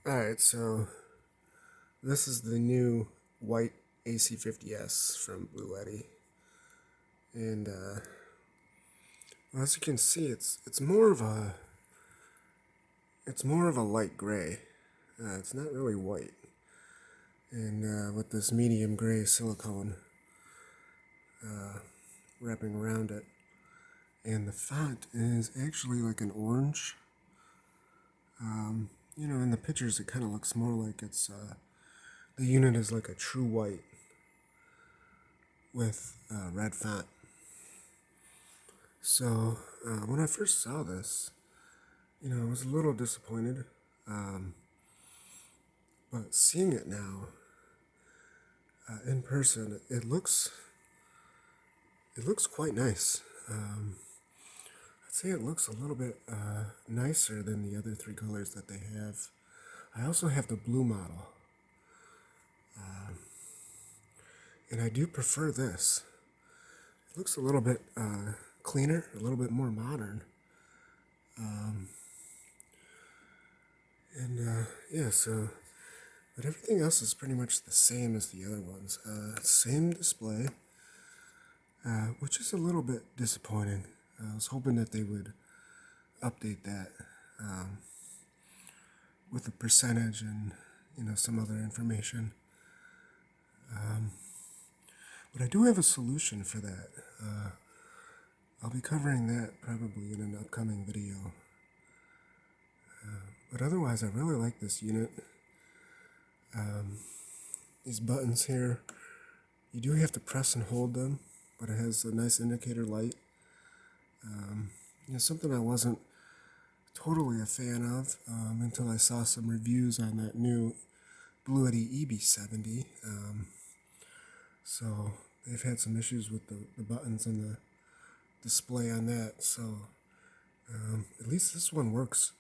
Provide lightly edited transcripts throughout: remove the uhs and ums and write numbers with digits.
Alright, so this is the new white AC50S from Bluetti. And well, as you can see, it's more of a light gray. It's not really white. And with this medium gray silicone wrapping around it. And the font is actually like an orange. In the pictures it kind of looks more like it's the unit is like a true white with red font. So when I first saw this, I was a little disappointed. But seeing it now in person, it looks quite nice. I'd say it looks a little bit nicer than the other three colors that they have. I also have the blue model, and I do prefer this. It looks a little bit cleaner, a little bit more modern. Yeah, so, but everything else is pretty much the same as the other ones. Same display, which is a little bit disappointing. I was hoping that they would update that with the percentage and, some other information. But I do have a solution for that. I'll be covering that probably in an upcoming video. But otherwise, I really like this unit. These buttons here, you do have to press and hold them, but it has a nice indicator light. Something I wasn't totally a fan of until I saw some reviews on that new Bluetti EB70. So they've had some issues with the buttons and the display on that. So at least this one works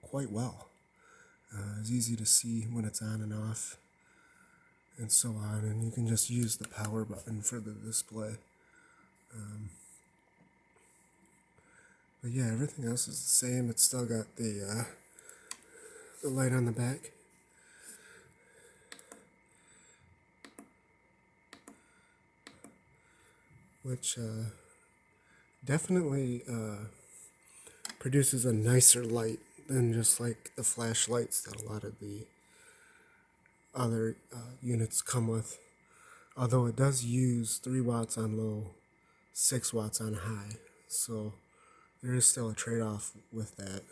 quite well. It's easy to see when it's on and off and so on, and you can just use the power button for the display. But yeah, everything else is the same. It's still got the light on the back. Which definitely produces a nicer light than just like the flashlights that a lot of the other units come with. Although it does use 3 watts on low, 6 watts on high. So there is still a trade-off with that.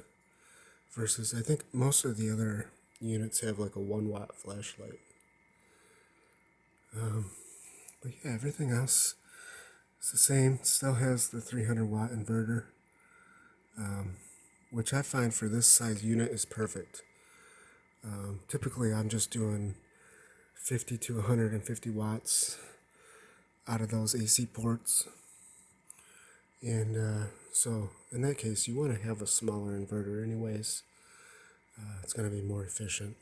Versus I think most of the other units have like a 1 watt flashlight. But yeah, everything else is the same. It still has the 300 watt inverter, which I find for this size unit is perfect. Typically I'm just doing 50 to 150 watts out of those AC ports. And so in that case, you want to have a smaller inverter anyways. It's going to be more efficient.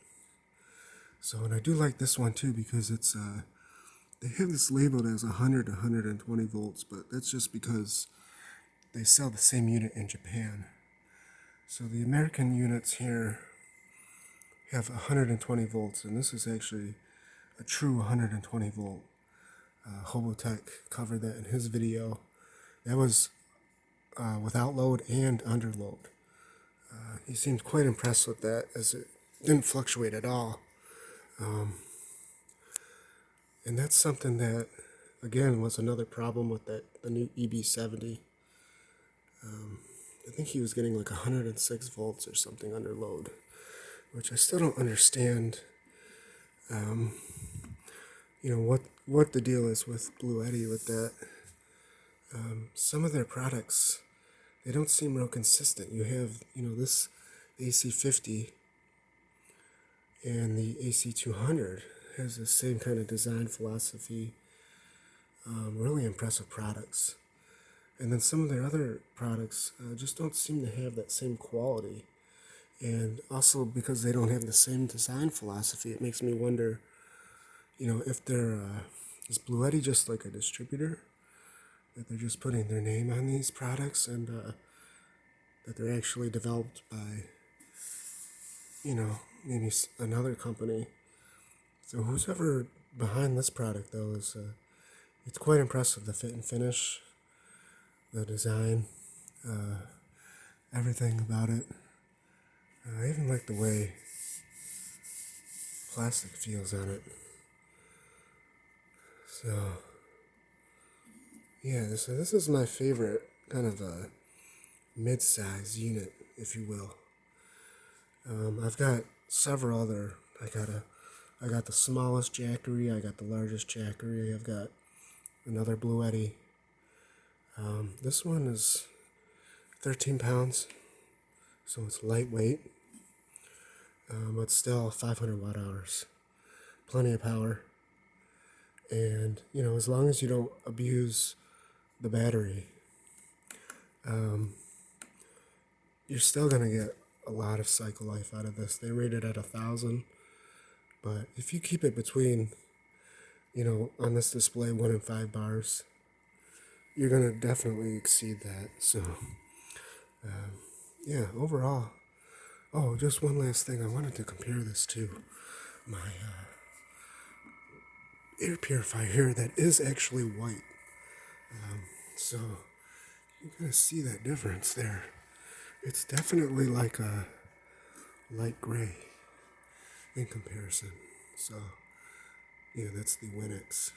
So, and I do like this one too because it's they have this labeled as 100 to 120 volts, but that's just because they sell the same unit in Japan. So the American units here have 120 volts, and this is actually a true 120 volt. Hobotech covered that in his video. That was without load and under load. He seemed quite impressed with that, as it didn't fluctuate at all. And that's something that, again, was another problem with the new EB70. I think he was getting like 106 volts or something under load, which I still don't understand. What the deal is with Bluetti with that. Some of their products, they don't seem real consistent. You have, this AC50 and the AC200 has the same kind of design philosophy. Really impressive products. And then some of their other products just don't seem to have that same quality. And also because they don't have the same design philosophy, it makes me wonder, if they're, is Bluetti just like a distributor? That they're just putting their name on these products and that they're actually developed by, maybe another company. So who's ever behind this product though is it's quite impressive. The fit and finish, the design, everything about it. I even like the way plastic feels on it. So yeah, so this is my favorite kind of a mid-size unit, if you will. I've got several other. I got the smallest Jackery. I got the largest Jackery. I've got another Bluetti. This one is 13 pounds, so it's lightweight, but still 500 watt hours. Plenty of power. And, as long as you don't abuse the battery, you're still going to get a lot of cycle life out of this. They rate it at 1,000, but if you keep it between, on this display, 1 and 5 bars, you're going to definitely exceed that. So, yeah, overall. Oh, just one last thing. I wanted to compare this to my air purifier here that is actually white. So you kind of see that difference there. It's definitely like a light gray in comparison. So yeah, that's the Winx.